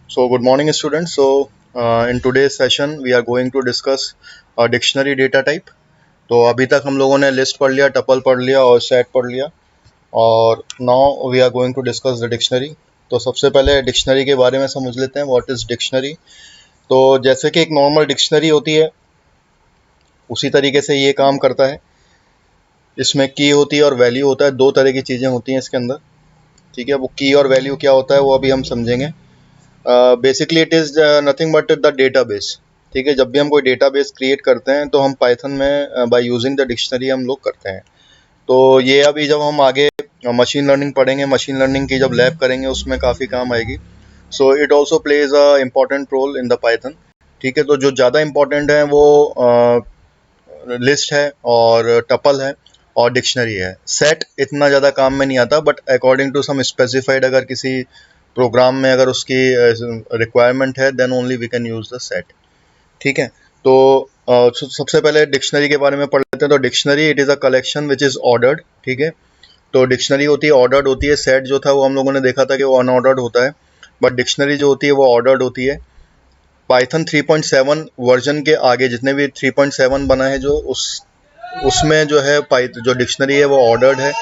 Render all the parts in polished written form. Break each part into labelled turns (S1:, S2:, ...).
S1: So, good morning, students. In today's session, we are going to discuss a dictionary data type. तो अभी तक हम लोगों ने लिस्ट पढ़ लिया, टपल पढ़ लिया और सेट पढ़ लिया और now we are going to discuss the dictionary. तो सबसे पहले डिक्शनरी के बारे में समझ लेते हैं. What is dictionary? तो जैसे कि एक नॉर्मल डिक्शनरी होती है उसी तरीके से ये काम करता है. इसमें की होती है और वैल्यू होता है. दो तरह की चीज़ें होती हैं इसके अंदर. ठीक है, वो की और वैल्यू क्या होता है वो अभी हम समझेंगे. Basically it is nothing but the database. ठीक है, जब भी हम कोई डेटाबेस क्रिएट करते हैं तो हम पाइथन में बाय यूजिंग द डिक्शनरी हम लोग करते हैं. तो ये अभी जब हम आगे मशीन लर्निंग पढ़ेंगे, मशीन लर्निंग की जब लैब करेंगे उसमें काफ़ी काम आएगी. So it also plays a important role in the Python. ठीक है, तो जो ज़्यादा इम्पॉर्टेंट है वो लिस्ट है और टपल है और डिक्शनरी है. सेट इतना ज़्यादा काम में नहीं आता, but according to some specified अगर किसी प्रोग्राम में अगर उसकी रिक्वायरमेंट है then only we can use the set. ठीक है, तो सबसे पहले डिक्शनरी के बारे में पढ़ लेते हैं. तो dictionary it is a collection which is ordered. ठीक है, तो डिक्शनरी होती है ऑर्डर्ड होती है. सेट जो था वो हम लोगों ने देखा था कि वो अनऑर्डर्ड होता है, बट डिक्शनरी जो होती है वो ऑर्डर्ड होती है. पाइथन 3.7 वर्जन के आगे जितने भी 3.7 बना है जो उसमें जो है जो डिक्शनरी है वो ऑर्डर्ड है.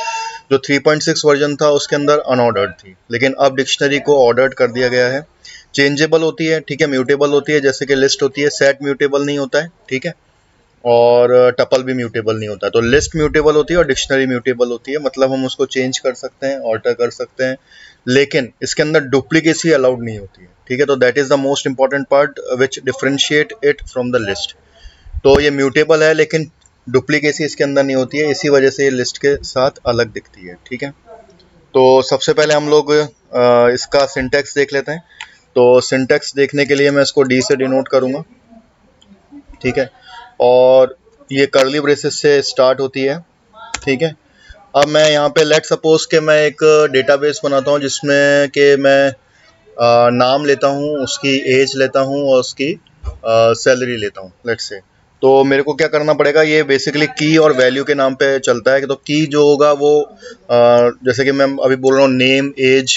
S1: जो 3.6 वर्जन था उसके अंदर अनऑर्डर्ड थी, लेकिन अब डिक्शनरी को ऑर्डर्ड कर दिया गया है. चेंजेबल होती है. ठीक है, म्यूटेबल होती है जैसे कि लिस्ट होती है. सेट म्यूटेबल नहीं होता है. ठीक है, और टपल भी म्यूटेबल नहीं होता. तो लिस्ट म्यूटेबल होती है और डिक्शनरी म्यूटेबल होती है, मतलब हम उसको चेंज कर सकते हैं, ऑल्टर कर सकते हैं, लेकिन इसके अंदर डुप्लीकेसी अलाउड नहीं होती है. ठीक है, तो that is the most important part which differentiate it from the list. तो ये म्यूटेबल है लेकिन डुप्लीकेसी इसके अंदर नहीं होती है, इसी वजह से ये लिस्ट के साथ अलग दिखती है. ठीक है, तो सबसे पहले हम लोग इसका सिंटैक्स देख लेते हैं. तो सिंटैक्स देखने के लिए मैं इसको डी से डिनोट करूंगा. ठीक है, और ये कर्ली ब्रेसेस से स्टार्ट होती है. ठीक है, अब मैं यहाँ पे लेट सपोज के मैं एक डेटाबेस बनाता हूँ जिसमें कि मैं नाम लेता हूँ, उसकी एज लेता हूँ और उसकी सैलरी लेता हूँ लेट से. तो मेरे को क्या करना पड़ेगा, ये बेसिकली की और वैल्यू के नाम पे चलता है. तो की जो होगा वो जैसे कि मैं अभी बोल रहा हूँ नेम एज,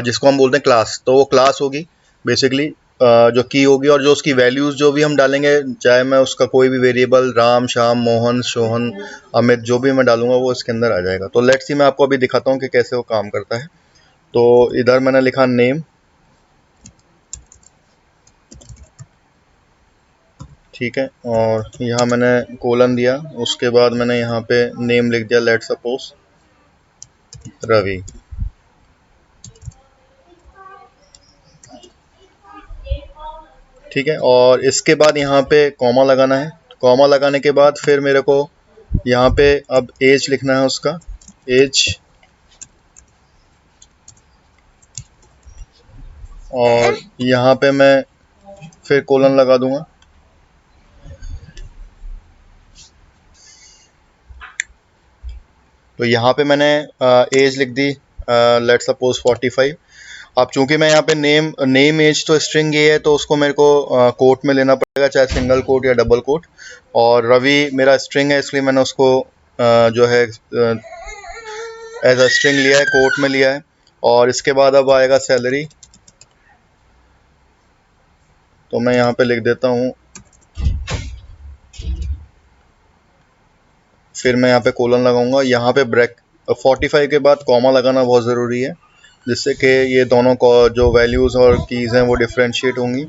S1: जिसको हम बोलते हैं क्लास, तो वो क्लास होगी बेसिकली जो की होगी. और जो उसकी वैल्यूज़ जो भी हम डालेंगे, चाहे मैं उसका कोई भी वेरिएबल राम श्याम मोहन सोहन अमित जो भी मैं डालूंगा वो इसके अंदर आ जाएगा. तो लेट्स सी मैं आपको अभी दिखाता हूँ कि कैसे वो काम करता है. तो इधर मैंने लिखा नेम. ठीक है, और यहाँ मैंने कोलन दिया. उसके बाद मैंने यहाँ पे नेम लिख दिया, लेट सपोज रवि. ठीक है, और इसके बाद यहाँ पे कॉमा लगाना है. कॉमा लगाने के बाद फिर मेरे को यहाँ पे अब एज लिखना है उसका, एज, और यहाँ पे मैं फिर कोलन लगा दूंगा. तो यहाँ पे मैंने एज लिख दी लेट सपोज 45. अब चूंकि मैं यहाँ पे नेम एज तो स्ट्रिंग ये है तो उसको मेरे को कोट में लेना पड़ेगा, चाहे सिंगल कोट या डबल कोट. और रवि मेरा स्ट्रिंग है इसलिए मैंने उसको जो है एज अ स्ट्रिंग लिया है, कोट में लिया है. और इसके बाद अब आएगा सैलरी. तो मैं यहाँ पे लिख देता हूँ, फिर मैं यहाँ पे कोलन लगाऊंगा. यहाँ पे ब्रेक 45 के बाद कॉमा लगाना बहुत ज़रूरी है, जिससे कि ये दोनों को जो वैल्यूज़ और कीज़ हैं वो डिफ्रेंशिएट होंगी.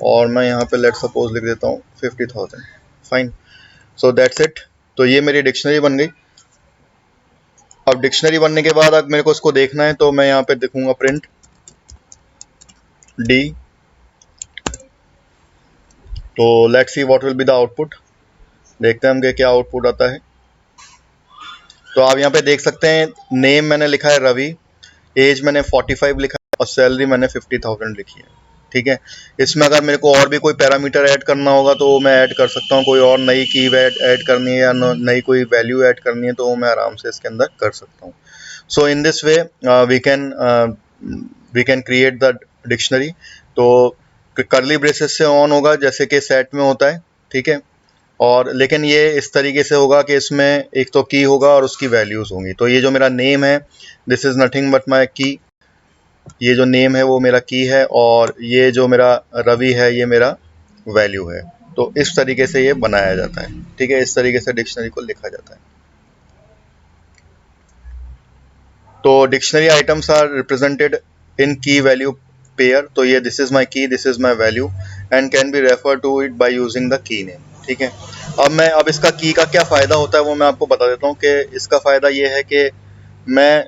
S1: और मैं यहाँ पे लेट सपोज लिख देता हूँ 50,000. Fine, so that's it. तो ये मेरी डिक्शनरी बन गई. अब डिक्शनरी बनने के बाद अगर मेरे को इसको देखना है तो मैं यहाँ पे देखूंगा प्रिंट डी. तो let's see what will be the output. देखते हैं हम कि क्या आउटपुट आता है. तो आप यहाँ पे देख सकते हैं नेम मैंने लिखा है रवि, एज मैंने 45 लिखा है और सैलरी मैंने 50,000 लिखी है. ठीक है, इसमें अगर मेरे को और भी कोई पैरामीटर ऐड करना होगा तो मैं ऐड कर सकता हूँ. कोई और नई की ऐड करनी है या नई कोई वैल्यू ऐड करनी है तो मैं आराम से इसके अंदर कर सकता हूँ. So in this way we can create the dictionary. तो कर्ली ब्रेसेस से ऑन होगा जैसे कि सेट में होता है. ठीक है, और लेकिन ये इस तरीके से होगा कि इसमें एक तो की होगा और उसकी वैल्यूज़ होंगी. तो ये जो मेरा नेम है this is nothing but my की. ये जो नेम है वो मेरा की है और ये जो मेरा रवि है ये मेरा वैल्यू है। तो इस तरीके से ये बनाया जाता है, ठीक है, इस तरीके से डिक्शनरी को लिखा जाता है। तो dictionary items are represented in key value pair. तो ये this is my key, this is my value and can be refer to it by using the key name, ठीक है। अब इसका की का क्या फ़ायदा होता है वो मैं आपको बता देता हूँ कि इसका फ़ायदा ये है कि मैं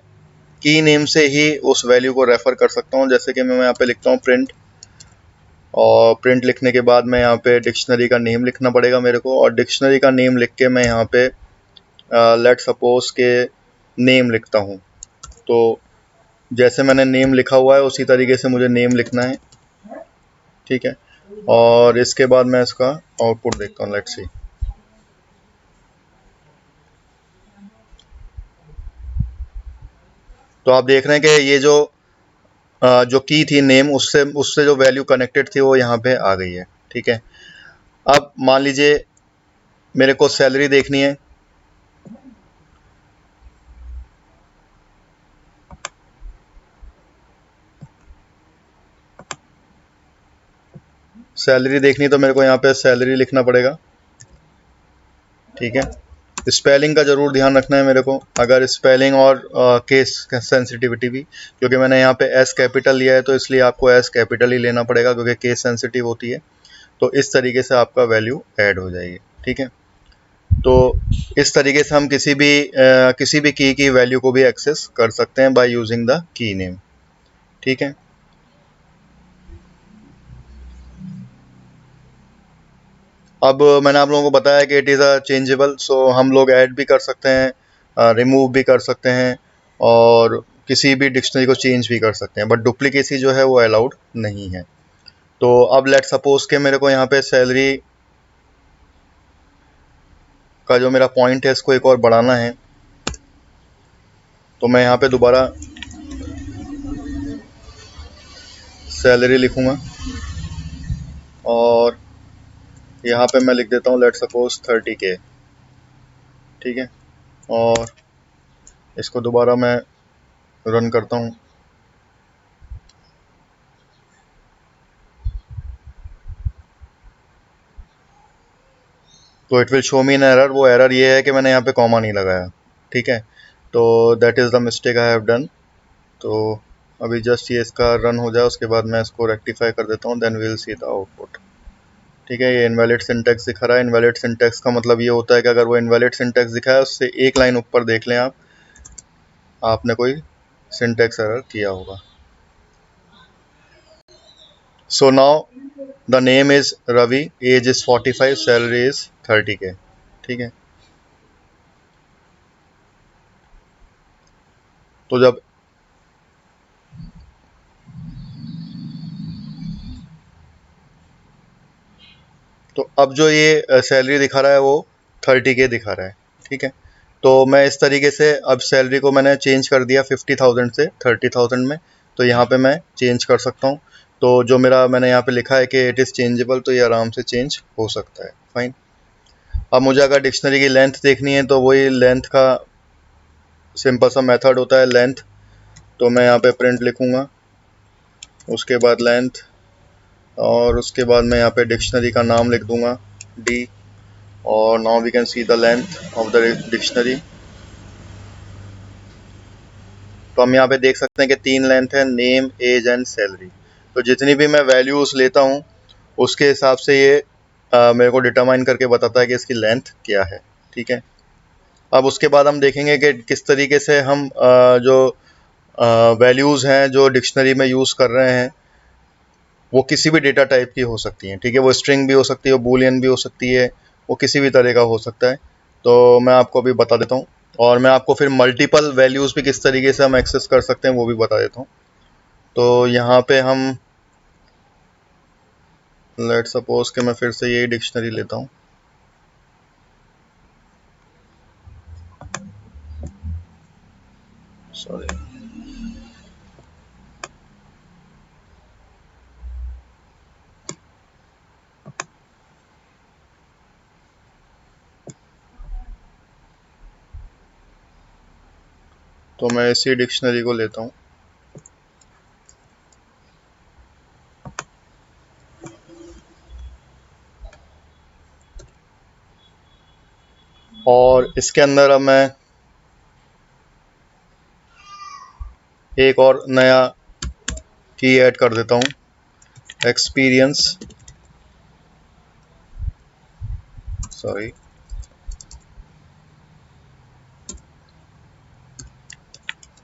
S1: की नेम से ही उस वैल्यू को रेफ़र कर सकता हूँ। जैसे कि मैं यहाँ पे लिखता हूँ प्रिंट, और प्रिंट लिखने के बाद मैं यहाँ पे डिक्शनरी का नेम लिखना पड़ेगा मेरे को, और डिक्शनरी का नेम लिख के मैं यहाँ पे लेट सपोज के नेम लिखता हूँ। तो जैसे मैंने नेम लिखा हुआ है उसी तरीके से मुझे नेम लिखना है, ठीक है। और इसके बाद मैं इसका आउटपुट देखता हूँ, लेट्स सी। तो आप देख रहे हैं कि ये जो की थी नेम, उससे उससे जो वैल्यू कनेक्टेड थी वो यहाँ पे आ गई है, ठीक है। अब मान लीजिए मेरे को सैलरी देखनी है, तो मेरे को यहाँ पे सैलरी लिखना पड़ेगा, ठीक है। स्पेलिंग का ज़रूर ध्यान रखना है मेरे को, अगर स्पेलिंग और केस सेंसिटिविटी भी, क्योंकि मैंने यहाँ पे एस कैपिटल लिया है तो इसलिए आपको एस कैपिटल ही लेना पड़ेगा क्योंकि केस सेंसिटिव होती है। तो इस तरीके से आपका वैल्यू ऐड हो जाएगी, ठीक है। तो इस तरीके से हम किसी भी की वैल्यू को भी एक्सेस कर सकते हैं bye using the key name, ठीक है। अब मैंने आप लोगों को बताया कि इट इज़ अ चेंजेबल, सो हम लोग ऐड भी कर सकते हैं, रिमूव भी कर सकते हैं, और किसी भी डिक्शनरी को चेंज भी कर सकते हैं, बट डुप्लीकेसी जो है वो अलाउड नहीं है। तो अब लेट सपोज के मेरे को यहाँ पे सैलरी का जो मेरा पॉइंट है इसको एक और बढ़ाना है, तो मैं यहाँ पे दोबारा सैलरी लिखूँगा और यहाँ पे मैं लिख देता हूँ लेट सपोज 30K, ठीक है। और इसको दोबारा मैं रन करता हूँ, तो it will show me an error. वो एरर ये है कि मैंने यहाँ पे कॉमा नहीं लगाया, ठीक है। तो that is the mistake I have done. तो अभी जस्ट ये इसका रन हो जाए उसके बाद मैं इसको रेक्टिफाई कर देता हूँ, then will see the output, ठीक है। ये इनवैलिड सिंटैक्स दिखा रहा है। इनवैलिड सिंटैक्स का मतलब ये होता है कि अगर वो इनवैलिड सिंटैक्स दिखा है उससे एक लाइन ऊपर देख लें आप, आपने कोई सिंटैक्स एरर किया होगा। So now the name is Ravi, age is 45, salary is 30K, ठीक है। तो जब तो अब जो ये सैलरी दिखा रहा है वो 30K दिखा रहा है, ठीक है। तो मैं इस तरीके से अब सैलरी को मैंने चेंज कर दिया 50,000 से 30,000 में, तो यहाँ पे मैं चेंज कर सकता हूँ। तो जो मेरा मैंने यहाँ पे लिखा है कि इट इज़ चेंजेबल, तो ये आराम से चेंज हो सकता है, फाइन। अब मुझे अगर डिक्शनरी की लेंथ देखनी है तो वही लेंथ का सिंपल सा मेथड होता है लेंथ। तो मैं यहाँ पे प्रिंट लिखूँगा, उसके बाद लेंथ, और उसके बाद मैं यहाँ पे डिक्शनरी का नाम लिख दूँगा डी, और now we can see the length of the dictionary. तो हम यहाँ पे देख सकते हैं कि 3 लेंथ है, नेम, एज एंड सैलरी। तो जितनी भी मैं वैल्यूज़ लेता हूँ उसके हिसाब से ये मेरे को डिटरमाइन करके बताता है कि इसकी लेंथ क्या है, ठीक है। अब उसके बाद हम देखेंगे कि किस तरीके से हम जो वैल्यूज़ हैं जो डिक्शनरी में यूज़ कर रहे हैं वो किसी भी डेटा टाइप की हो सकती हैं, ठीक है। वो स्ट्रिंग भी हो सकती है, वो बूलियन भी हो सकती है, वो किसी भी तरह का हो सकता है। तो मैं आपको अभी बता देता हूँ, और मैं आपको फिर मल्टीपल वैल्यूज़ भी किस तरीके से हम एक्सेस कर सकते हैं वो भी बता देता हूँ। तो यहाँ पे हम लेट सपोज कि मैं फिर से यही डिक्शनरी लेता हूँ, सॉरी। तो मैं इसी डिक्शनरी को लेता हूँ, और इसके अंदर अब मैं एक और नया की ऐड कर देता हूँ, एक्सपीरियंस, सॉरी,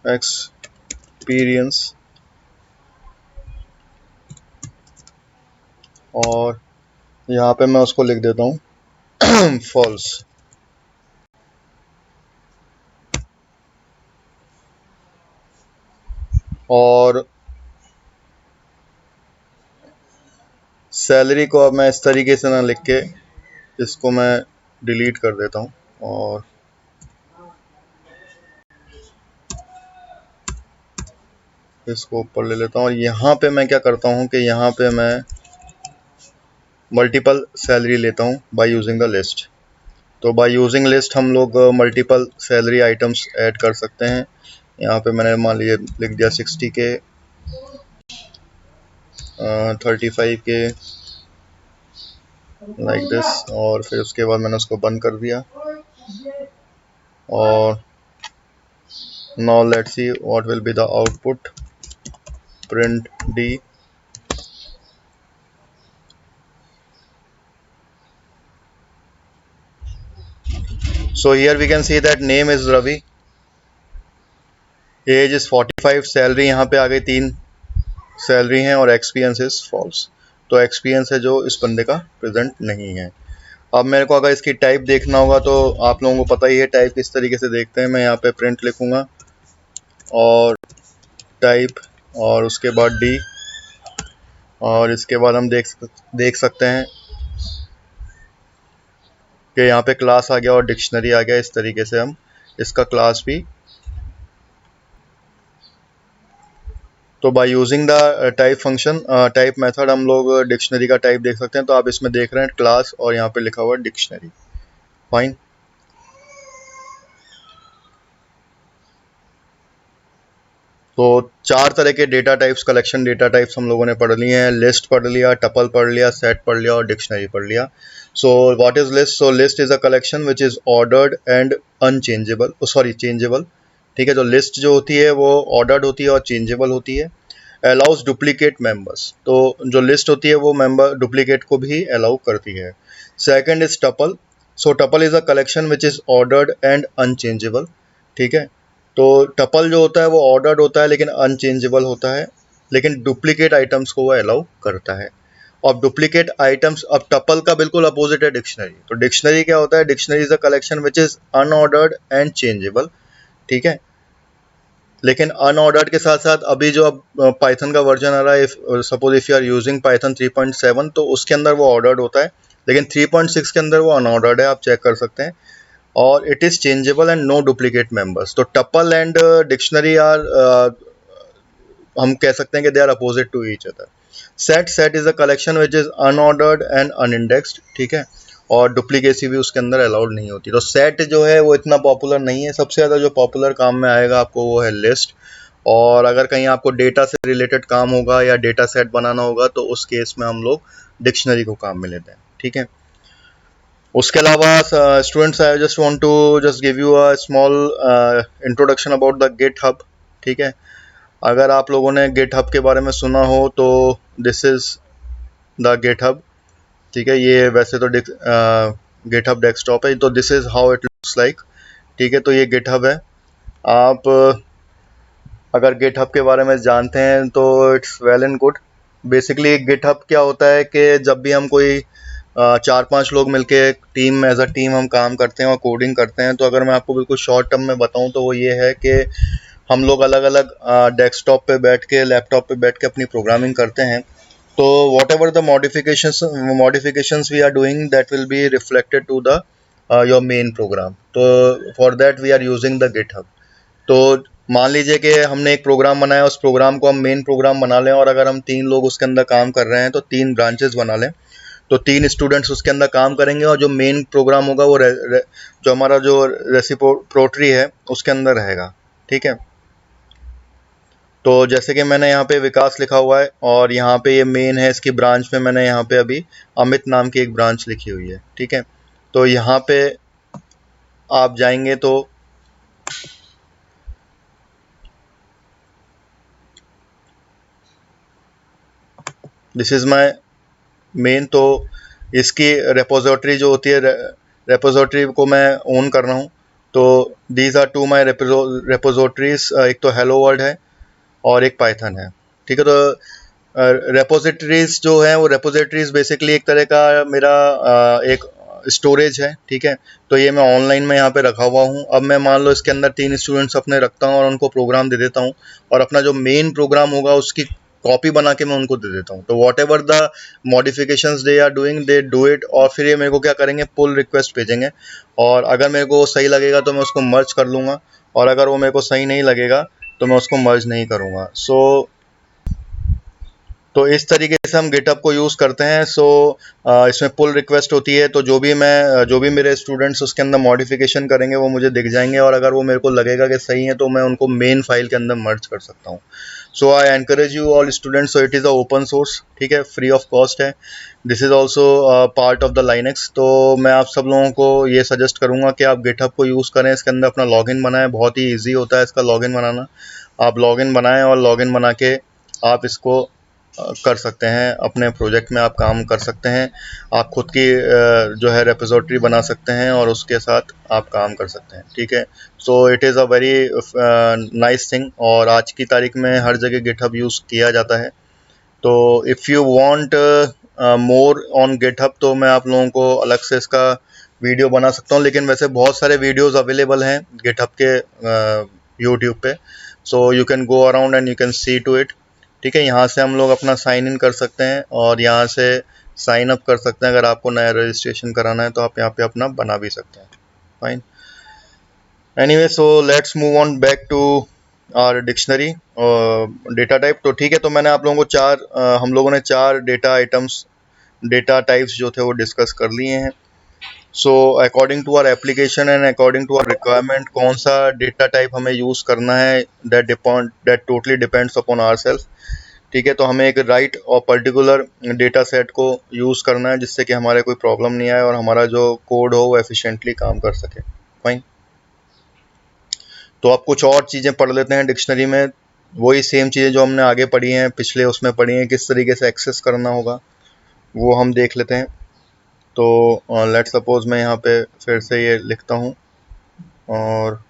S1: एक्सपीरियंस, और यहाँ पे मैं उसको लिख देता हूँ फॉल्स। और सैलरी को अब मैं इस तरीके से ना लिख के इसको मैं डिलीट कर देता हूँ और इसको ऊपर ले लेता हूँ। और यहाँ पे मैं क्या करता हूँ कि यहाँ पे मैं मल्टीपल सैलरी लेता हूँ बाय यूजिंग द लिस्ट। तो बाय यूजिंग लिस्ट हम लोग मल्टीपल सैलरी आइटम्स ऐड कर सकते हैं। यहाँ पे मैंने मान लीजिए लिख दिया 60K, 35K, लाइक दिस, और फिर उसके बाद मैंने उसको बंद कर दिया। और now let's see what will be the output, print D। So here we can see that name is Ravi, age is 45, salary यहाँ पे आ गई 3 सैलरी हैं, और एक्सपीरियंस इज फॉल्स। तो एक्सपीरियंस है जो इस बंदे का प्रेजेंट नहीं है। अब मेरे को अगर इसकी टाइप देखना होगा तो आप लोगों को पता ही है टाइप किस तरीके से देखते हैं। मैं यहाँ पे प्रिंट लिखूंगा और टाइप, और उसके बाद D, और इसके बाद हम देख सकते हैं कि यहाँ पे क्लास आ गया और डिक्शनरी आ गया। इस तरीके से हम इसका क्लास भी, तो bye using the type function, type method, हम लोग डिक्शनरी का टाइप देख सकते हैं। तो आप इसमें देख रहे हैं क्लास और यहाँ पे लिखा हुआ है डिक्शनरी। फाइन। तो 4 तरह के data types, collection data types हम लोगों ने पढ़ लिए हैं। लिस्ट पढ़ लिया, टपल पढ़ लिया, सेट पढ़ लिया और डिक्शनरी पढ़ लिया। So what is list? So list is a collection which is ordered and unchangeable, sorry changeable. ठीक है, तो लिस्ट जो होती है वो ऑर्डर्ड होती है और चेंजेबल होती है। अलाउज डुप्लीकेट मेंबर्स, तो जो लिस्ट होती है वो मेंबर डुप्लीकेट को भी अलाउ करती है। Second is tuple. So tuple is a collection which is ordered and unchangeable. ठीक है, तो टपल जो होता है वो ऑर्डर्ड होता है लेकिन अनचेंजेबल होता है, लेकिन डुप्लीकेट आइटम्स को वो अलाउ करता है। और डुप्लीकेट आइटम्स, अब टपल का बिल्कुल अपोजिट है डिक्शनरी। तो डिक्शनरी क्या होता है? Dictionary is a collection which is unordered and changeable. ठीक है, लेकिन अनऑर्डर्ड के साथ साथ अभी जो अब पाइथन का वर्जन आ रहा है, suppose if you are using Python 3.7, तो उसके अंदर वो ऑर्डर्ड होता है, लेकिन 3.6 के अंदर वो अनऑर्डर्ड है, आप चेक कर सकते हैं। और it is changeable and no duplicate members. तो टपल एंड डिक्शनरी आर, हम कह सकते हैं कि they are opposite to each other. Set is a collection which is unordered and unindexed. ठीक है, और डुप्लीकेसी भी उसके अंदर अलाउड नहीं होती। तो सेट जो है वो इतना पॉपुलर नहीं है। सबसे ज़्यादा जो पॉपुलर काम में आएगा आपको वो है लिस्ट। और अगर कहीं आपको डेटा से रिलेटेड काम होगा या डेटा सेट बनाना होगा तो उस केस में हम लोग डिक्शनरी को काम में लेते हैं। ठीक है, उसके अलावा students, I just want to just give you a small introduction about the GitHub. ठीक है, अगर आप लोगों ने गिट हब के बारे में सुना हो तो this is the GitHub. ठीक है, ये वैसे तो गिट हब डेस्कटॉप है, तो this is how it looks like. ठीक है, तो ये गिट हब है। आप अगर गिट हब के बारे में जानते हैं तो it's well and good. Basically GitHub क्या होता है कि जब भी हम कोई 4-5 लोग मिलके टीम, एज अ टीम हम काम करते हैं और कोडिंग करते हैं, तो अगर मैं आपको बिल्कुल शॉर्ट टर्म में बताऊं तो वो ये है कि हम लोग अलग अलग डेस्कटॉप पे बैठ के, लैपटॉप पे बैठ के अपनी प्रोग्रामिंग करते हैं। तो whatever the modifications we are doing, that will be reflected to the your main program. तो for that we are using the GitHub. तो मान लीजिए कि हमने एक प्रोग्राम बनाया, उस प्रोग्राम को हम मेन प्रोग्राम बना लें, और अगर हम 3 लोग उसके अंदर काम कर रहे हैं तो 3 ब्रांचेस बना लें। तो 3 स्टूडेंट्स उसके अंदर काम करेंगे और जो मेन प्रोग्राम होगा वो जो हमारा जो रेसिप्रोटरी है उसके अंदर रहेगा। ठीक है, तो जैसे कि मैंने यहाँ पे विकास लिखा हुआ है और यहाँ पे ये मेन है, इसकी ब्रांच में मैंने यहाँ पे अभी अमित नाम की एक ब्रांच लिखी हुई है। ठीक है, तो यहाँ पे आप जाएंगे तो दिस इज़ माय मेन। तो इसकी रेपोजिटरी जो होती है, रेपोजिटरी को मैं ओन कर रहा हूँ। तो these are two my repositories, एक तो हेलो वर्ल्ड है और एक पाइथन है। ठीक है, तो रेपोजिटरीज जो है वो रेपोजिटरीज बेसिकली एक तरह का मेरा एक स्टोरेज है। ठीक है, तो ये मैं ऑनलाइन में यहाँ पे रखा हुआ हूँ। अब मैं मान लो इसके अंदर 3 स्टूडेंट्स अपने रखता हूँ और उनको प्रोग्राम दे देता हूँ, और अपना जो मेन प्रोग्राम होगा उसकी कॉपी बना के मैं उनको दे देता हूँ। तो whatever the modifications they are doing, they do it, और फिर ये मेरे को क्या करेंगे, पुल रिक्वेस्ट भेजेंगे। और अगर मेरे को सही लगेगा तो मैं उसको मर्ज कर लूँगा, और अगर वो मेरे को सही नहीं लगेगा तो मैं उसको मर्ज नहीं करूँगा। तो इस तरीके से हम गिटहब को यूज़ करते हैं। इसमें पुल रिक्वेस्ट होती है, तो जो भी मेरे स्टूडेंट्स उसके अंदर मॉडिफिकेशन करेंगे वो मुझे दिख जाएंगे, और अगर वो मेरे को लगेगा कि सही है तो मैं उनको मेन फाइल के अंदर मर्ज कर सकता हूँ। So I encourage you all students, so it is a open source, ठीक है, फ्री ऑफ कॉस्ट है। This is also part of the Linux. तो मैं आप सब लोगों को ये सजेस्ट करूँगा कि आप गिटहब को यूज़ करें, इसके अंदर अपना लॉगिन बनाएं। बहुत ही ईजी होता है इसका लॉगिन बनाना। आप लॉगिन बनाएं और लॉगिन बना के आप इसको कर सकते हैं, अपने प्रोजेक्ट में आप काम कर सकते हैं। आप खुद की जो है रेपोजिटरी बना सकते हैं और उसके साथ आप काम कर सकते हैं। ठीक है, सो it is a very nice thing, और आज की तारीख में हर जगह गिटहब यूज़ किया जाता है। तो if you want more on GitHub, तो मैं आप लोगों को अलग से इसका वीडियो बना सकता हूँ, लेकिन वैसे बहुत सारे वीडियोस अवेलेबल हैं गिटहब के यूट्यूब पे। So you can go around and you can see to it. ठीक है, यहाँ से हम लोग अपना साइन इन कर सकते हैं और यहाँ से साइन अप कर सकते हैं। अगर आपको नया रजिस्ट्रेशन कराना है तो आप यहाँ पे अपना बना भी सकते हैं। Fine, anyway, so let's move on back to our dictionary data type. तो ठीक है, तो मैंने आप लोगों को हम लोगों ने 4 डेटा आइटम्स, डेटा टाइप्स जो थे वो डिस्कस कर लिए हैं। So according to our application and according to our requirement, कौन सा डेटा टाइप हमें यूज़ करना है, that totally depends upon our self. ठीक है, तो हमें एक राइट और पर्टिकुलर डेटा सेट को यूज़ करना है जिससे कि हमारे कोई प्रॉब्लम नहीं आए और हमारा जो कोड हो वो एफिशिएंटली काम कर सके। फाइन, तो आप कुछ और चीज़ें पढ़ लेते हैं डिक्शनरी में, वही सेम चीज़ें जो हमने आगे पढ़ी हैं, पिछले उसमें पढ़ी हैं, किस तरीके से एक्सेस करना होगा वो हम देख लेते हैं। तो लेट सपोज मैं यहाँ पे फिर से ये लिखता हूँ और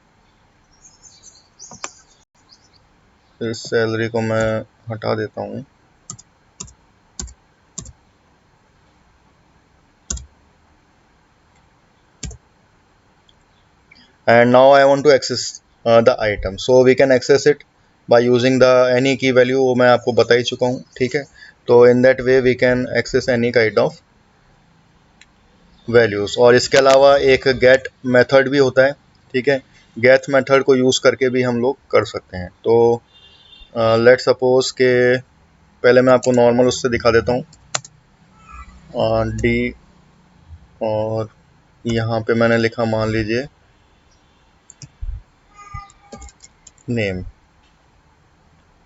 S1: इस सैलरी को मैं हटा देता हूँ। And now I want to access the item, so we can access it by using the any key value, वो मैं आपको बता ही चुका हूँ। ठीक है, तो in that way we can access any kind of values। और इसके अलावा एक get method भी होता है। ठीक है, get method को यूज़ करके भी हम लोग कर सकते हैं। तो लेट सपोज के पहले मैं आपको नॉर्मल उससे दिखा देता हूँ, डी, और यहाँ पे मैंने लिखा, मान लीजिए नेम।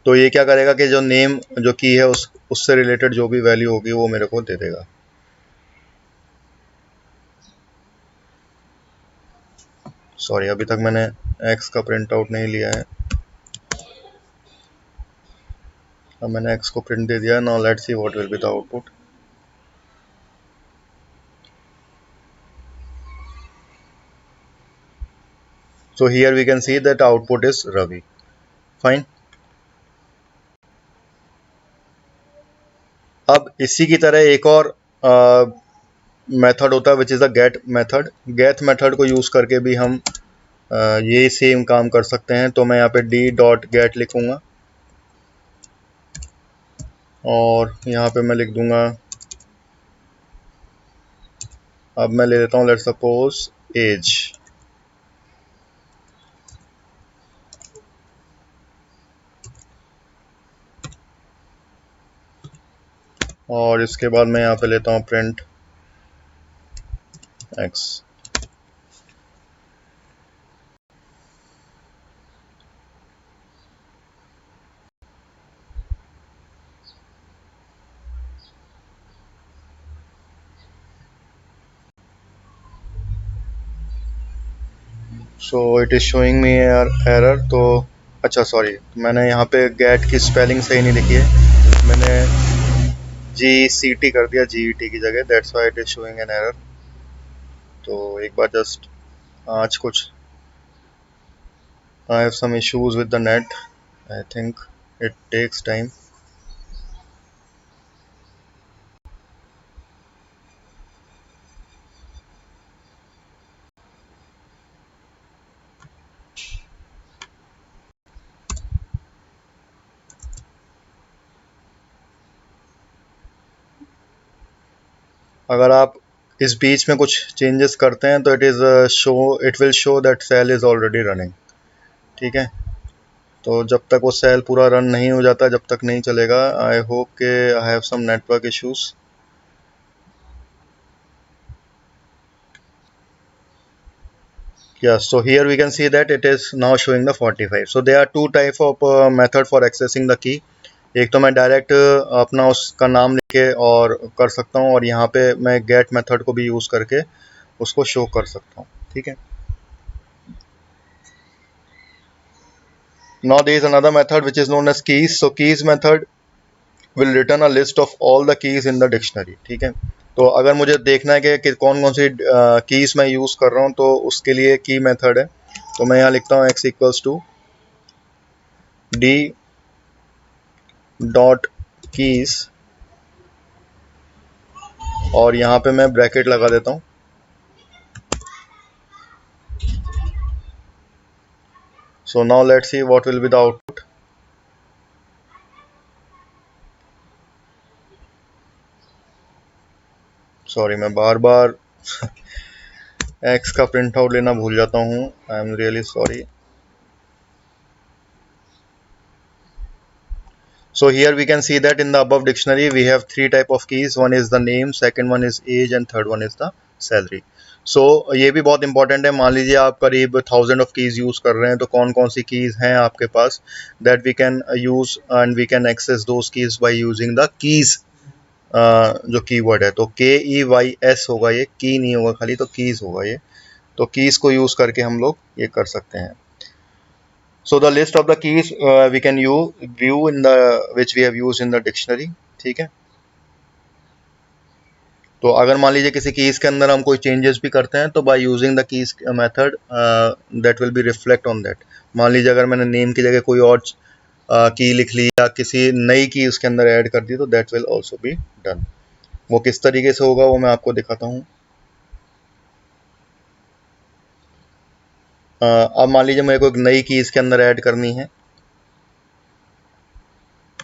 S1: तो ये क्या करेगा कि जो नेम जो की है उससे रिलेटेड जो भी वैल्यू होगी वो मेरे को दे देगा। सॉरी, अभी तक मैंने एक्स का प्रिंट आउट नहीं लिया है। अब मैंने एक्स को प्रिंट दे दिया। Now let's see what will be the output. So here we can see that output is Ravi. Fine, अब इसी की तरह एक और मेथड होता है which is a get method. Get method को यूज़ करके भी हम ये सेम काम कर सकते हैं। तो मैं यहाँ पे डी डॉट गेट लिखूँगा और यहाँ पे मैं लिख दूँगा, अब मैं ले लेता हूँ लेट्स सपोज एज, और इसके बाद मैं यहाँ पे लेता हूँ print x. So it is showing me error. तो अच्छा सॉरी, मैंने यहाँ पे गेट की स्पेलिंग सही नहीं लिखी है, मैंने GCT कर दिया GET की जगह, that's why it is showing an error. तो एक बार जस्ट, आज कुछ I have some issues with the net, I think it takes time. अगर आप इस बीच में कुछ चेंजेस करते हैं तो it will show that cell is already running. ठीक है, तो जब तक वो सेल पूरा रन नहीं हो जाता, जब तक नहीं चलेगा। आई होप के I have some network issues. Yeah, so here we can see that it is now showing the 45. So there are two type of method for accessing the key. एक तो मैं डायरेक्ट अपना उसका नाम लिख के और कर सकता हूँ, और यहाँ पे मैं गेट मेथड को भी यूज़ करके उसको शो कर सकता हूँ। ठीक है, now there is another method which is known as keys. So keys method will return a list of all the keys in the dictionary. ठीक है, तो अगर मुझे देखना है कि कौन कौन सी कीज मैं यूज़ कर रहा हूँ, तो उसके लिए की मेथड है। तो मैं यहाँ लिखता हूँ x equals to d dot keys, और यहाँ पे मैं ब्रैकेट लगा देता हूँ। So now let's see what will be the output. Sorry, मैं बार बार एक्स का प्रिंट आउट लेना भूल जाता हूँ, I am really sorry. So here we can see that in the above dictionary we have three type of keys. One is the name, second one is age, and third one is the salary. So ये भी बहुत important है। मान लीजिए आप करीब 1000 of keys use कर रहे हैं, तो कौन कौन सी कीज हैं आपके पास, that we can use and we can access those keys by using the keys, जो कीवर्ड है। तो KEYS होगा, ये की नहीं होगा खाली, तो कीज होगा ये। तो कीज को यूज करके हम लोग ये कर सकते हैं। So the list of the keys we can view in the which we have used in the dictionary. ठीक है, तो अगर मान लीजिए किसी कीज के अंदर हम कोई चेंजेस भी करते हैं, तो bye using the keys method that will be reflect on that. मान लीजिए अगर मैंने नेम की जगह कोई और की लिख ली या किसी नई की उसके अंदर ऐड कर दी, तो that will also be done. वो किस तरीके से होगा वो मैं आपको दिखाता हूँ। अब मान लीजिए मेरे को एक नई की इसके अंदर ऐड करनी है।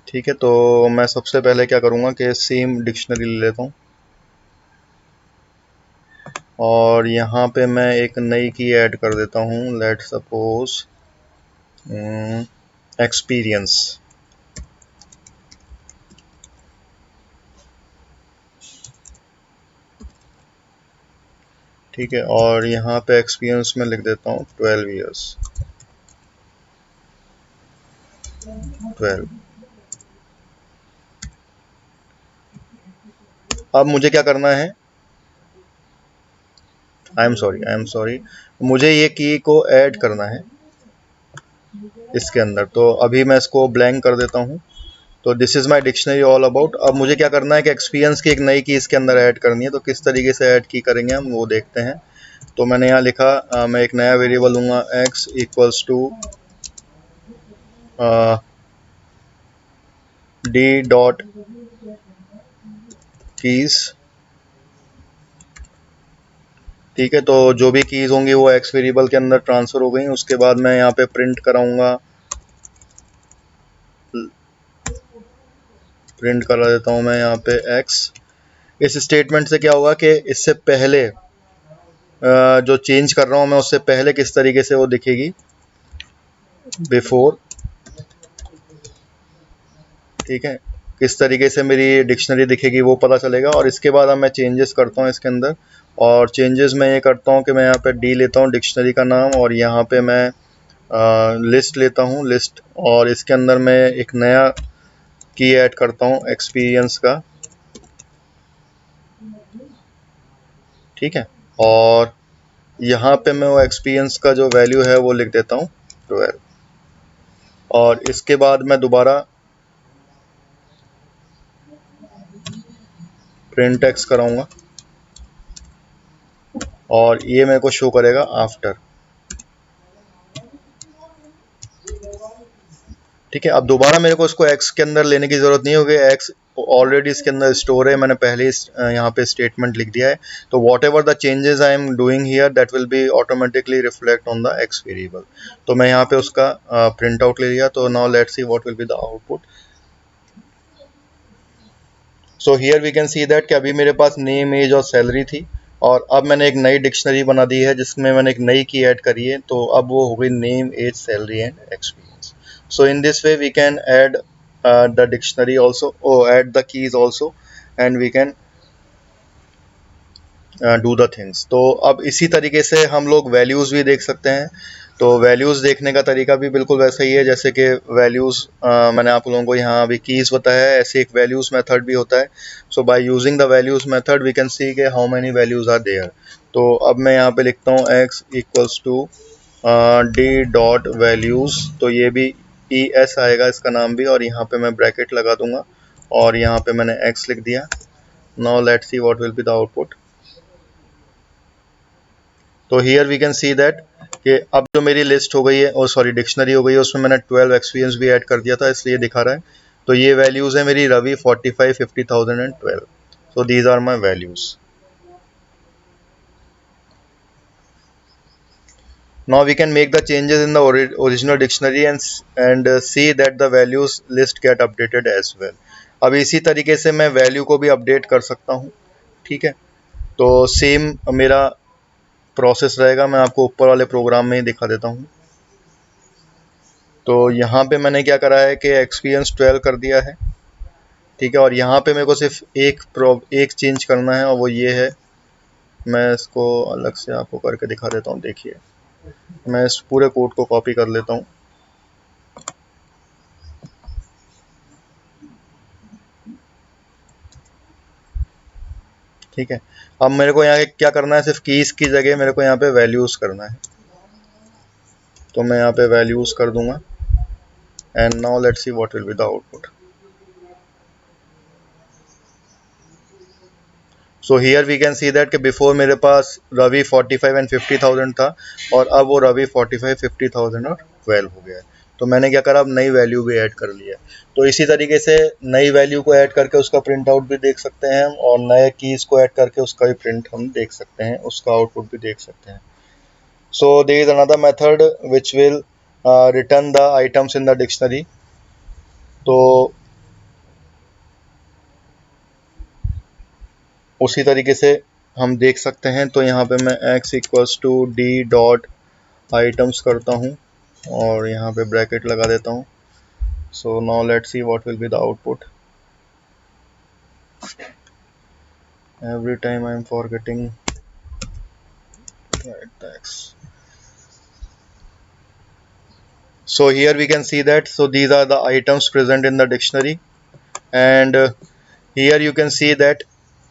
S1: ठीक है, तो मैं सबसे पहले क्या करूँगा कि सेम डिक्शनरी ले लेता हूँ, और यहाँ पे मैं एक नई की ऐड कर देता हूँ। Let suppose experience. ठीक है, और यहाँ पे एक्सपीरियंस में लिख देता हूँ 12 ईयर्स। 12। अब मुझे क्या करना है, आई एम सॉरी, मुझे ये की को ऐड करना है इसके अंदर। तो अभी मैं इसको ब्लैंक कर देता हूँ। तो this is my dictionary all about. अब मुझे क्या करना है कि एक्सपीरियंस की एक नई की इसके अंदर ऐड करनी है। तो किस तरीके से ऐड की करेंगे हम वो देखते हैं। तो मैंने यहाँ लिखा, मैं एक नया वेरिएबल लूँगा x equals to d dot keys. ठीक है, तो जो भी कीज होंगी वो एक्स वेरिएबल के अंदर ट्रांसफर हो गई। उसके बाद मैं यहाँ पे प्रिंट कराऊंगा, प्रिंट करा देता हूँ मैं यहाँ पे x। इस स्टेटमेंट से क्या होगा कि इससे पहले जो चेंज कर रहा हूँ मैं, उससे पहले किस तरीके से वो दिखेगी, बिफोर। ठीक है, किस तरीके से मेरी डिक्शनरी दिखेगी वो पता चलेगा। और इसके बाद अब मैं चेंजेस करता हूँ इसके अंदर, और चेंजेस मैं ये करता हूँ कि मैं यहाँ पे डी लेता हूँ डिक्शनरी का नाम, और यहाँ पे मैं लिस्ट लेता हूँ, लिस्ट, और इसके अंदर मैं एक नया की ऐड करता हूँ एक्सपीरियंस का। ठीक है, और यहाँ पे मैं वो एक्सपीरियंस का जो वैल्यू है वो लिख देता हूँ 12, और इसके बाद मैं दोबारा प्रिंट एक्स कराऊंगा और ये मेरे को शो करेगा आफ्टर। ठीक है, अब दोबारा मेरे को इसको एक्स के अंदर लेने की जरूरत नहीं होगी, एक्स ऑलरेडी इसके अंदर स्टोर है, मैंने पहले यहाँ पे स्टेटमेंट लिख दिया है। तो whatever the changes I am doing here that will be automatically reflect on the x variable. तो मैं यहाँ पे उसका प्रिंट आउट ले लिया। तो now let's see what will be the output. So here we can see that कि अभी मेरे पास नेम, एज और सैलरी थी, और अब मैंने एक नई डिक्शनरी बना दी है जिसमें मैंने एक नई की ऐड करी है। तो अब वो हो गई name, age, salary and experience. So in this way we can add the dictionary also, add the keys also, and we can do the things. तो अब इसी तरीके से हम लोग वैल्यूज़ भी देख सकते हैं। तो वैल्यूज़ देखने का तरीका भी बिल्कुल वैसा ही है जैसे कि वैल्यूज़ मैंने आप लोगों को यहाँ अभी कीज़ बताया है, ऐसे एक वैल्यूज़ मेथड भी होता है। So by using the values method we can see के how many values are there. तो अब मैं यहाँ पे लिखता हूँ x equals to D dot values. तो ये भी ई एस आएगा इसका नाम भी, और यहाँ पे मैं ब्रैकेट लगा दूंगा और यहाँ पे मैंने x लिख दिया। Now let's see what will be the output. तो here we can see that कि अब जो मेरी लिस्ट हो गई है, और सॉरी डिक्शनरी हो गई है, उसमें मैंने 12 एक्सपीरियंस भी ऐड कर दिया था, इसलिए दिखा रहा है। तो ये वैल्यूज़ है मेरी Ravi 45, 50,000 and 12। So these are my values. Now we can make the changes in the original dictionary and see that the values list get updated as well. अब इसी तरीके से मैं वैल्यू को भी अपडेट कर सकता हूँ। ठीक है, तो सेम मेरा प्रोसेस रहेगा, मैं आपको ऊपर वाले प्रोग्राम में ही दिखा देता हूँ। तो यहाँ पे मैंने क्या करा है कि एक्सपीरियंस 12 कर दिया है। ठीक है, और यहाँ पे मेरे को सिर्फ एक चेंज करना है, और वो ये है, मैं इसको अलग से आपको करके दिखा देता हूँ। देखिए, मैं इस पूरे कोड को कॉपी कर लेता हूँ। ठीक है, अब मेरे को यहाँ क्या करना है, सिर्फ कीज की जगह मेरे को यहाँ पे वैल्यूज करना है। तो मैं यहाँ पे वैल्यूज कर दूंगा, and now let's see what will be the output. So here we can see that कि बिफोर मेरे पास रवि 45 एंड 50,000 था, और अब वो रवि 45, 50,000 और 12 हो गया है। तो मैंने क्या करा, अब नई वैल्यू भी ऐड कर लिया। तो इसी तरीके से नई वैल्यू को ऐड करके उसका प्रिंट आउट भी देख सकते हैं हम, और नए कीज को ऐड करके उसका भी प्रिंट हम देख सकते हैं, उसका आउटपुट भी देख सकते हैं। So there is another method which will return the items in the dictionary. तो उसी तरीके से हम देख सकते हैं। तो यहाँ पे मैं x equals to D dot items करता हूँ और यहाँ पे ब्रैकेट लगा देता हूँ। So now let's see what will be the output. Every time I am forgetting write the x. So here we can see that, so these are the items present in the dictionary, and here you can see that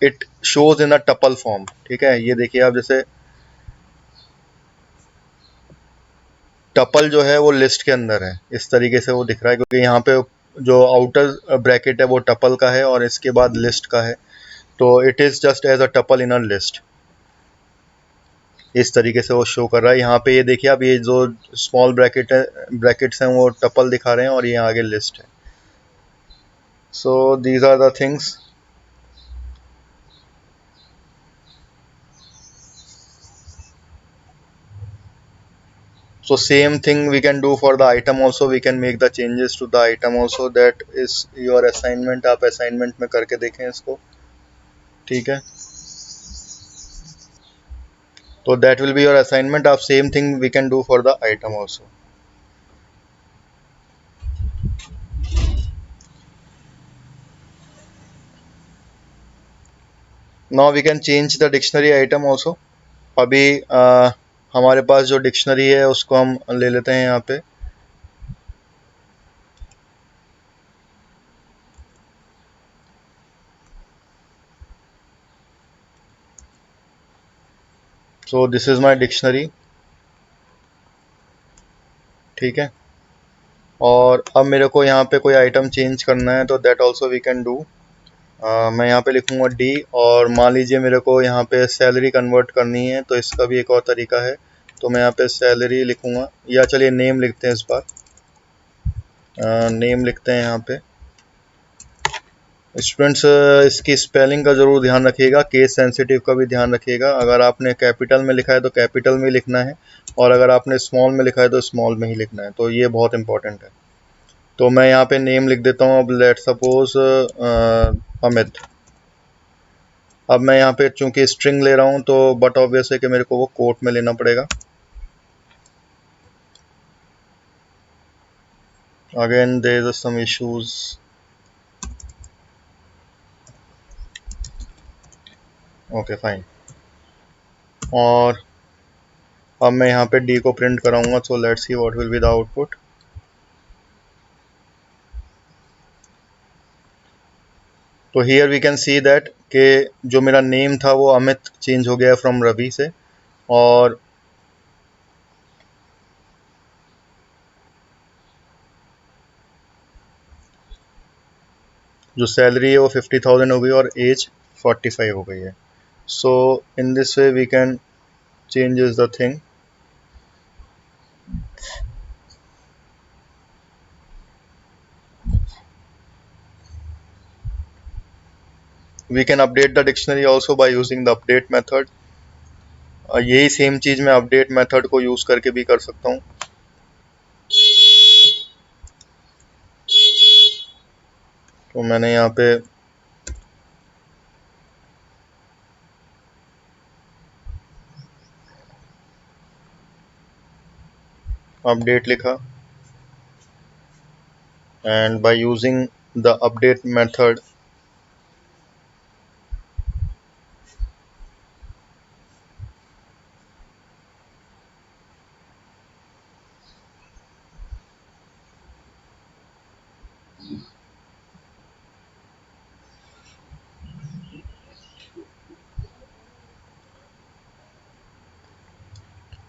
S1: it shows in a tuple form। ठीक है, ये देखिए आप, जैसे tuple जो है वो list के अंदर है, इस तरीके से वो दिख रहा है, क्योंकि यहाँ पे जो आउटर ब्रैकेट है वो टपल का है और इसके बाद लिस्ट का है। तो it is just as a tuple in a list, इस तरीके से वो शो कर रहा है। यहाँ पे ये देखिए, अब ये जो स्मॉल ब्रैकेट्स हैं वो टपल दिखा रहे हैं और ये आगे लिस्ट है। So these are the things. So same thing we can do for the item also, we can make the changes to the item also। that is your assignment, आप assignment में करके देखें इसको। ठीक है, तो that will be your assignment। आप same thing we can do for the item also। now we can change the dictionary item also। अभी हमारे पास जो डिक्शनरी है उसको हम ले लेते हैं यहाँ पे। So this is my dictionary, ठीक है। और अब मेरे को यहाँ पे कोई आइटम चेंज करना है तो that also we can do. मैं यहाँ पे लिखूँगा डी, और मान लीजिए मेरे को यहाँ पे सैलरी कन्वर्ट करनी है तो इसका भी एक और तरीका है। तो मैं यहाँ पे सैलरी लिखूँगा, या चलिए नेम लिखते हैं इस बार, नेम लिखते हैं यहाँ पे। स्टूडेंट्स इसकी स्पेलिंग का ज़रूर ध्यान रखिएगा, केस सेंसिटिव का भी ध्यान रखिएगा। अगर आपने कैपिटल में लिखा है तो कैपिटल में लिखना है, और अगर आपने स्मॉल में लिखा है तो स्मॉल में ही लिखना है, तो ये बहुत इंपॉर्टेंट है। तो मैं यहाँ पे नेम लिख देता हूँ, अब लेट सपोज अमित। अब मैं यहाँ पे चूंकि स्ट्रिंग ले रहा हूँ तो बट ऑब्वियस है कि मेरे को वो कोट में लेना पड़ेगा। Again there is some issues. Okay fine. और अब मैं यहाँ पे डी को प्रिंट कराऊंगा, so let's see what will be the output. तो here we can see that कि जो मेरा नेम था वो अमित चेंज हो गया फ्रॉम रवि से, और जो सैलरी है वो 50,000 हो गई और एज 45 हो गई है। So in this way we can changes the thing. We can update the dictionary also by using the update method. यही सेम चीज मैं अपडेट मेथड को यूज करके भी कर सकता हूँ। तो मैंने यहाँ पे अपडेट लिखा, and by using the update method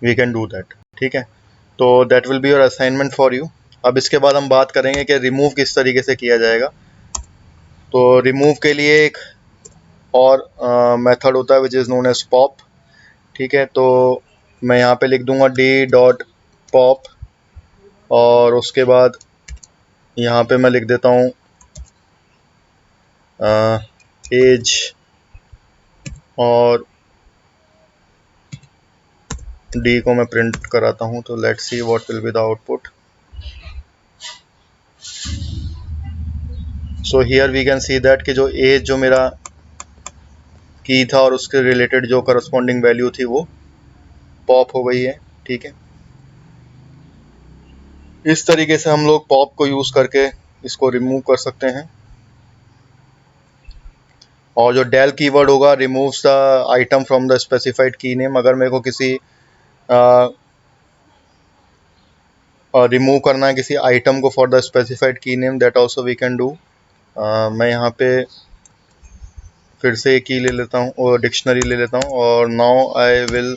S1: we can do that, ठीक है। तो that will be your assignment for you. अब इसके बाद हम बात करेंगे कि रिमूव किस तरीके से किया जाएगा। तो रिमूव के लिए एक और मेथड होता है which is known as pop, ठीक है। तो मैं यहाँ पे लिख दूंगा डी डॉट पॉप, और उसके बाद यहाँ पे मैं लिख देता हूँ एज, और डी को मैं प्रिंट कराता हूँ। तो let's see what will be the output. So here we can see that कि जो एज जो मेरा की था और उसके रिलेटेड जो करस्पॉन्डिंग वैल्यू थी वो पॉप हो गई है, ठीक है। इस तरीके से हम लोग पॉप को यूज करके इसको रिमूव कर सकते हैं। और जो डेल कीवर्ड होगा removes the item from the specified key name. अगर मेरे को किसी रिमूव करना है किसी आइटम को for the specified key name, that also we can do. मैं यहाँ पे फिर से की ले लेता हूँ और डिक्शनरी ले लेता हूँ, और now I will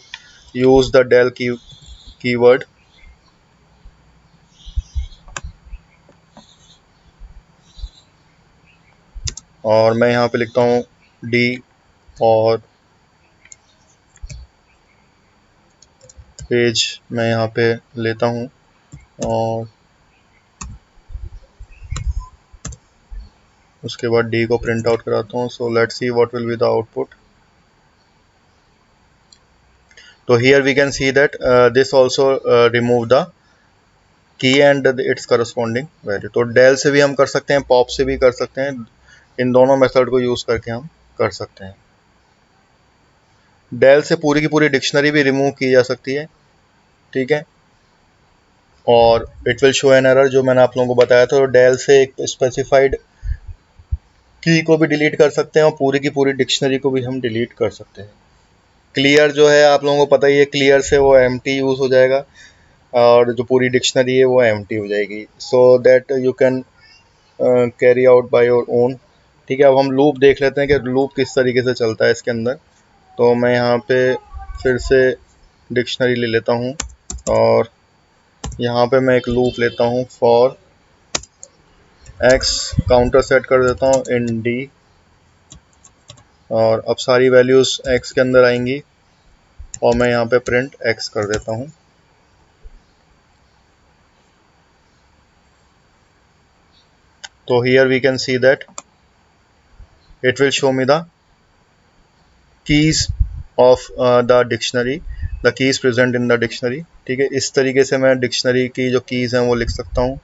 S1: use the del keyword. और मैं यहाँ पे लिखता हूँ डी, और पेज मैं यहाँ पे लेता हूँ, और उसके बाद डी को प्रिंट आउट कराता हूँ। So let's see what will be the output. तो here we can see that this also remove the key and its corresponding value. तो डेल से भी हम कर सकते हैं, पॉप से भी कर सकते हैं, इन दोनों मेथड को यूज करके हम कर सकते हैं। डेल से पूरी की पूरी डिक्शनरी भी रिमूव की जा सकती है, ठीक है। और it will show an error, जो मैंने आप लोगों को बताया था। तो डेल से एक स्पेसिफाइड की को भी डिलीट कर सकते हैं, और पूरी की पूरी डिक्शनरी को भी हम डिलीट कर सकते हैं। क्लियर जो है आप लोगों को पता ही है, क्लियर से वो एम्प्टी यूज हो जाएगा, और जो पूरी डिक्शनरी है वो एम्प्टी हो जाएगी, so that you can carry out by your own, ठीक है। अब हम लूप देख लेते हैं कि लूप किस तरीके से चलता है इसके अंदर। तो मैं यहाँ पे फिर से डिक्शनरी ले लेता हूँ और यहाँ पे मैं एक लूप लेता हूँ फॉर x, काउंटर सेट कर देता हूँ इन d, और अब सारी वैल्यूज़ x के अंदर आएंगी और मैं यहाँ पे प्रिंट x कर देता हूँ। तो here we can see that it will show me the keys of the dictionary, the keys present in the dictionary। ठीक है, इस तरीके से मैं डिक्शनरी की जो कीज़ हैं वो लिख सकता हूँ।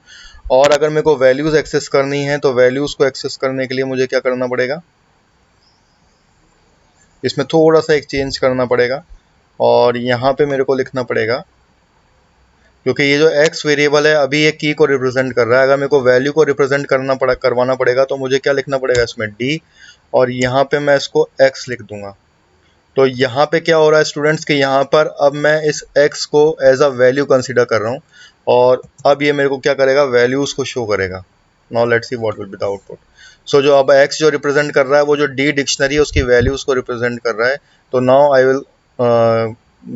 S1: और अगर मेरे को वैल्यूज़ एक्सेस करनी है तो वैल्यूज़ को एक्सेस करने के लिए मुझे क्या करना पड़ेगा, इसमें थोड़ा सा एक चेंज करना पड़ेगा और यहाँ पे मेरे को लिखना पड़ेगा, क्योंकि ये जो x वेरिएबल है अभी ये की को रिप्रेजेंट कर रहा है। अगर मेरे को वैल्यू को रिप्रेजेंट करवाना पड़ेगा तो मुझे क्या लिखना पड़ेगा इसमें d, और यहाँ पे मैं इसको x लिख दूंगा। तो यहाँ पे क्या हो रहा है स्टूडेंट्स कि यहाँ पर अब मैं इस x को एज अ वैल्यू कंसीडर कर रहा हूँ और अब ये मेरे को क्या करेगा, वैल्यूज को शो करेगा। Now let's see what will be the output. So जो अब x जो रिप्रेजेंट कर रहा है वो जो d डिक्शनरी है उसकी वैल्यूज को रिप्रेजेंट कर रहा है। तो now I will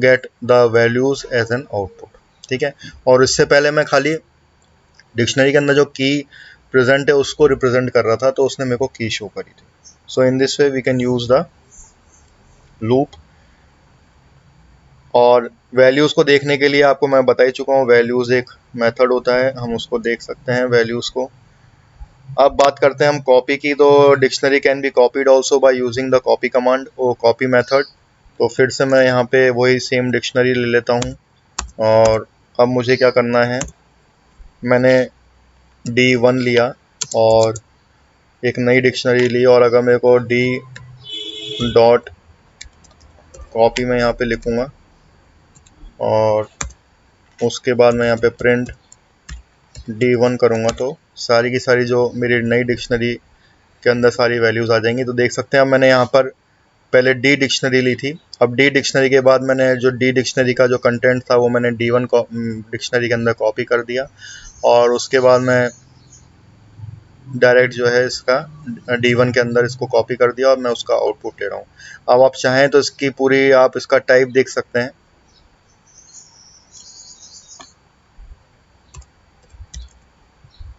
S1: get the values as an output. ठीक है, और इससे पहले मैं खाली डिक्शनरी के अंदर जो की प्रेजेंट है उसको रिप्रेजेंट कर रहा था तो उसने मेरे को की शो करी थी। So in this way we can use the loop. और वैल्यूज़ को देखने के लिए आपको मैं बता ही चुका हूँ, वैल्यूज़ एक मेथड होता है, हम उसको देख सकते हैं वैल्यूज़ को। अब बात करते हैं हम कॉपी की। तो dictionary can be copied also bye using the copy command और कॉपी मेथड। तो फिर से मैं यहाँ पे वही सेम डिक्शनरी ले लेता हूँ और अब मुझे क्या करना है, मैंने D1 लिया और एक नई डिक्शनरी ली, और अगर मेरे को D डॉट कॉपी में यहाँ पे लिखूँगा और उसके बाद मैं यहाँ पे प्रिंट D1 करूँगा तो सारी की सारी जो मेरी नई डिक्शनरी के अंदर सारी वैल्यूज़ आ जाएंगी। तो देख सकते हैं अब मैंने यहाँ पर पहले D डिक्शनरी ली थी, अब D डिक्शनरी के बाद मैंने जो D डिक्शनरी का जो कंटेंट था वो मैंने D1 डिक्शनरी के अंदर कॉपी कर दिया और उसके बाद मैं डायरेक्ट जो है इसका D1 के अंदर इसको कॉपी कर दिया और मैं उसका आउटपुट ले रहा हूँ। अब आप चाहें तो इसकी पूरी आप इसका टाइप देख सकते हैं।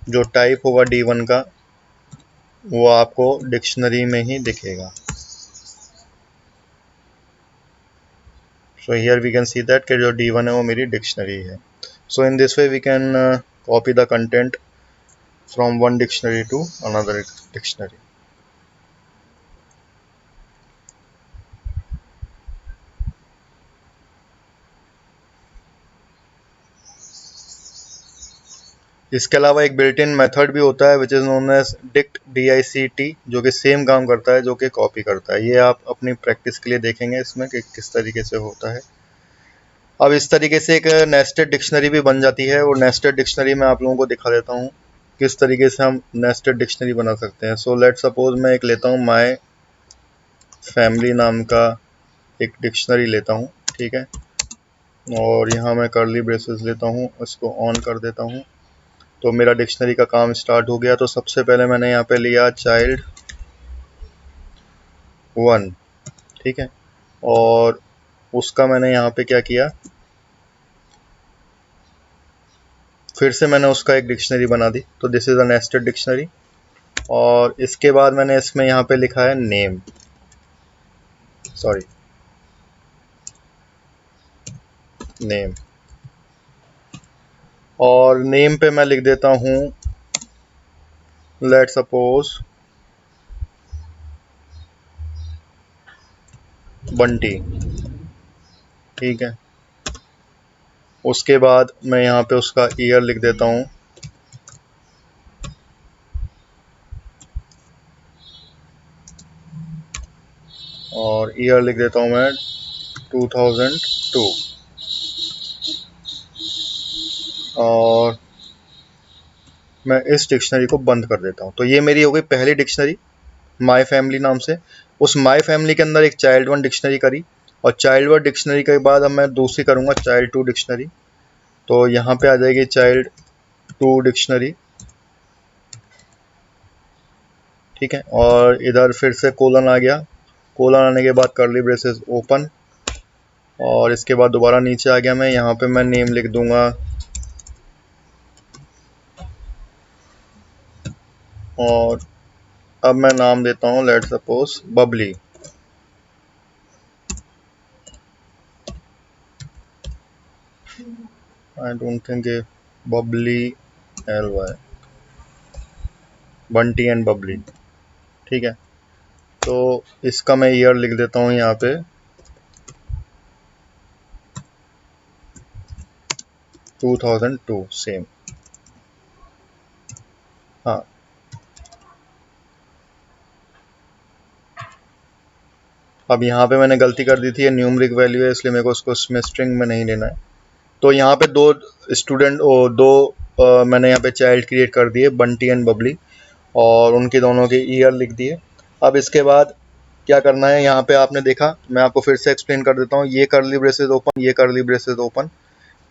S1: जो टाइप होगा D1 का वो आपको डिक्शनरी में ही दिखेगा। So here we can see that कि जो D1 है वो मेरी डिक्शनरी है। So in this way we can copy the content from one dictionary to another dictionary. इसके अलावा एक बिल्ट इन मेथड भी होता है which is known as dict DICT, जो कि सेम काम करता है जो कि कॉपी करता है। ये आप अपनी प्रैक्टिस के लिए देखेंगे इसमें कि किस तरीके से होता है। अब इस तरीके से एक नेस्टेड डिक्शनरी भी बन जाती है और नेस्टेड डिक्शनरी मैं आप लोगों को दिखा देता हूँ किस तरीके से हम नेस्टेड डिक्शनरी बना सकते हैं। सो लेट सपोज मैं एक लेता हूँ माय फैमिली नाम का एक डिक्शनरी लेता हूँ, ठीक है, और यहाँ मैं कर्ली ब्रेसेस लेता हूँ, इसको ऑन कर देता हूँ। तो मेरा डिक्शनरी का काम स्टार्ट हो गया। तो सबसे पहले मैंने यहाँ पे लिया चाइल्ड 1, ठीक है, और उसका मैंने यहाँ पे क्या किया, फिर से मैंने उसका एक डिक्शनरी बना दी। तो this is a nested dictionary. और इसके बाद मैंने इसमें यहाँ पे लिखा है नेम, सॉरी नेम, और नेम पे मैं लिख देता हूँ लेट सपोज बंटी, ठीक है। उसके बाद मैं यहाँ पे उसका ईयर लिख देता हूँ और ईयर लिख देता हूँ मैं 2002, और मैं इस डिक्शनरी को बंद कर देता हूँ। तो ये मेरी हो गई पहली डिक्शनरी माय फैमिली नाम से। उस माय फैमिली के अंदर एक चाइल्ड 1 डिक्शनरी करी और चाइल्ड 1 डिक्शनरी के बाद अब मैं दूसरी करूँगा चाइल्ड 2 डिक्शनरी। तो यहाँ पे आ जाएगी चाइल्ड 2 डिक्शनरी, ठीक है, और इधर फिर से कोलन आ गया। कोलन आने के बाद कर्ली ब्रेसेस ओपन और इसके बाद दोबारा नीचे आ गया मैं, यहाँ पे मैं नेम लिख दूंगा और अब मैं नाम देता हूँ let suppose Babli. I don't think Babli LY, Bunty and Babli. ठीक है, तो इसका मैं ईयर लिख देता हूँ यहाँ पे 2002 सेम। हाँ, अब यहाँ पे मैंने गलती कर दी थी, ये न्यूमरिक वैल्यू है इसलिए मेरे को उसको इसमें स्ट्रिंग में नहीं लेना है। तो यहाँ पे दो स्टूडेंट दो मैंने यहाँ पे चाइल्ड क्रिएट कर दिए, बंटी एंड बबली, और उनके दोनों के ईयर लिख दिए। अब इसके बाद क्या करना है, यहाँ पे आपने देखा, मैं आपको फिर से एक्सप्लेन कर देता हूँ। ये कर्ली ब्रेसेस ओपन, ये कर्ली ब्रेसेस ओपन,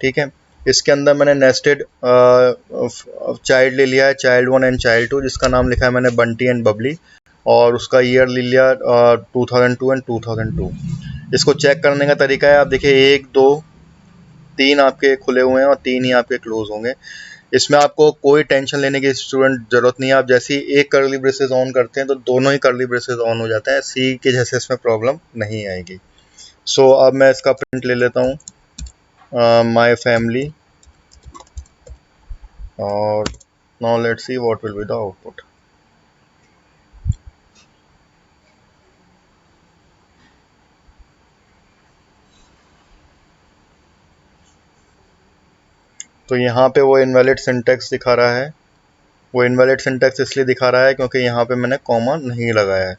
S1: ठीक है। इसके अंदर मैंने नेस्टेड चाइल्ड ले लिया है, चाइल्ड 1 एंड चाइल्ड 2, जिसका नाम लिखा है मैंने बंटी एंड बबली, और उसका ईयर ले लिया 2002 एंड 2002। इसको चेक करने का तरीका है, आप देखिए 1 2 3 आपके खुले हुए हैं और 3 ही आपके क्लोज होंगे। इसमें आपको कोई टेंशन लेने की स्टूडेंट जरूरत नहीं है। आप जैसे ही एक कर्ली ब्रेसेस ऑन करते हैं तो दोनों ही कर्ली ब्रेसेस ऑन हो जाते हैं, सी के जैसे इसमें प्रॉब्लम नहीं आएगी। सो अब मैं इसका प्रिंट ले लेता हूँ, माय फैमिली, और now let's see what will be the output. तो यहाँ पे वो इनवैलिड सिंटैक्स दिखा रहा है। वो इनवैलिड सिंटैक्स इसलिए दिखा रहा है क्योंकि यहाँ पे मैंने कॉमा नहीं लगाया है।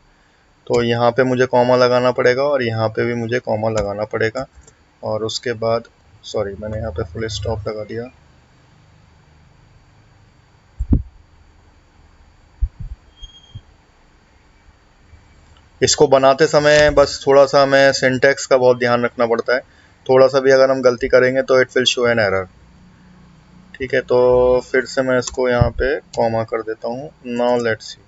S1: तो यहाँ पे मुझे कॉमा लगाना पड़ेगा और यहाँ पे भी मुझे कॉमा लगाना पड़ेगा, और उसके बाद सॉरी मैंने यहाँ पे फुल स्टॉप लगा दिया। इसको बनाते समय बस थोड़ा सा हमें सिंटैक्स का बहुत ध्यान रखना पड़ता है। थोड़ा सा भी अगर हम गलती करेंगे तो it will show an error. ठीक है, तो फिर से मैं इसको यहाँ पे कॉमा कर देता हूँ। Now let's C,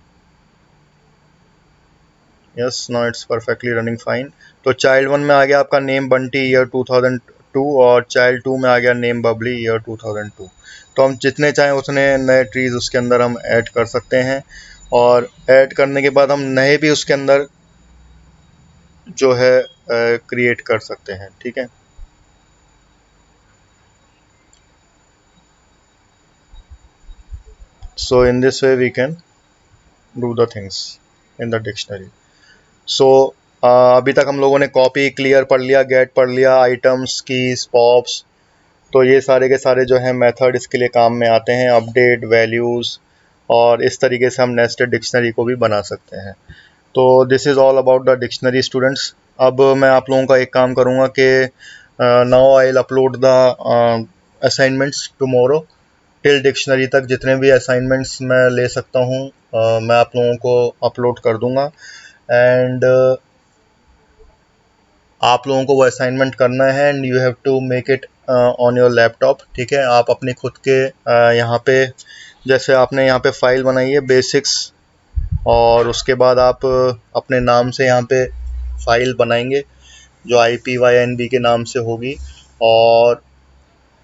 S1: yes now it's perfectly running fine. तो चाइल्ड 1 में आ गया आपका नेम बंटी, ईयर 2002, और चाइल्ड 2 में आ गया नेम बबली, ईयर 2002। तो हम जितने चाहें उतने नए ट्रीज उसके अंदर हम ऐड कर सकते हैं, और ऐड करने के बाद हम नए भी उसके अंदर जो है क्रिएट कर सकते हैं। ठीक है, so in this way we can do the things in the dictionary. so अभी तक हम लोगों ने कॉपी क्लियर पढ़ लिया, गेट पढ़ लिया, आइटम्स, कीज, पॉप्स, तो ये सारे के सारे जो हैं मेथड इसके लिए काम में आते हैं, अपडेट, वैल्यूज़, और इस तरीके से हम नेस्टेड डिक्शनरी को भी बना सकते हैं। तो this is all about the dictionary students. अब मैं आप लोगों का एक काम करूँगा कि now I will upload the assignments tomorrow. Till dictionary तक जितने भी असाइनमेंट्स मैं ले सकता हूँ मैं आप लोगों को अपलोड कर दूँगा, एंड आप लोगों को वो असाइनमेंट करना है, and you have to make it on your laptop. ठीक है, आप अपनी खुद के यहाँ पे जैसे आपने यहाँ पे फाइल बनाई है बेसिक्स, और उसके बाद आप अपने नाम से यहाँ पे फाइल बनाएंगे जो IPYNB के नाम से होगी, और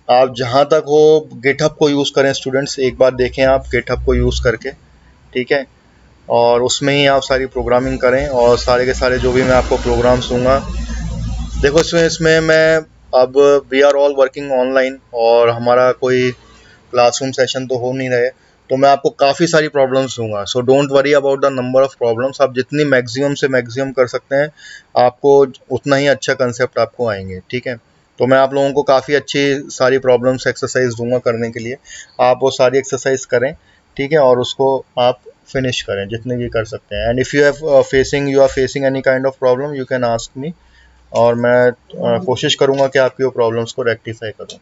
S1: आप जहाँ तक हो गिटहब को यूज़ करें स्टूडेंट्स, एक बार देखें आप गिटहब को यूज़ करके। ठीक है, और उसमें ही आप सारी प्रोग्रामिंग करें, और सारे के सारे जो भी मैं आपको प्रोग्राम्स दूंगा, देखो इसमें मैं अब we are all working online और हमारा कोई क्लासरूम सेशन तो हो नहीं रहे, तो मैं आपको काफ़ी सारी प्रॉब्लम्स दूंगा। So don't worry about the number of problems, आप जितनी मैक्सिमम से मैक्सिमम कर सकते हैं आपको उतना ही अच्छा कंसेप्ट आपको आएंगे। ठीक है, तो मैं आप लोगों को काफ़ी अच्छी सारी प्रॉब्लम्स एक्सरसाइज दूंगा करने के लिए, आप वो सारी एक्सरसाइज करें। ठीक है, और उसको आप फिनिश करें जितने भी कर सकते हैं, and if you are facing any kind of problem you can ask me, और मैं कोशिश करूँगा कि आपकी वो प्रॉब्लम्स को रेक्टिफाई करूँ।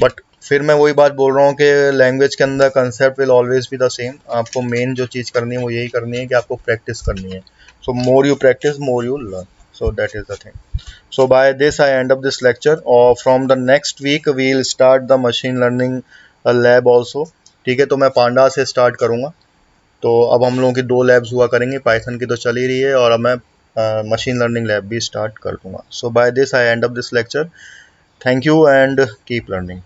S1: बट फिर मैं वही बात बोल रहा हूँ कि लैंग्वेज के अंदर concept will always be the same. आपको मेन जो चीज़ करनी है वो यही करनी है कि आपको प्रैक्टिस करनी है। So more you practice more you learn, so that is the thing. So by this I end up this lecture, और from the next week we will start the machine learning lab also. ठीक है, तो मैं पांडा से start करूँगा। तो अब हम लोगों की 2 लैब्स हुआ करेंगी, पाइथन की तो चल ही रही है, और अब मैं मशीन लर्निंग लैब भी स्टार्ट कर दूंगा. So by this I end up this lecture. Thank you and keep learning.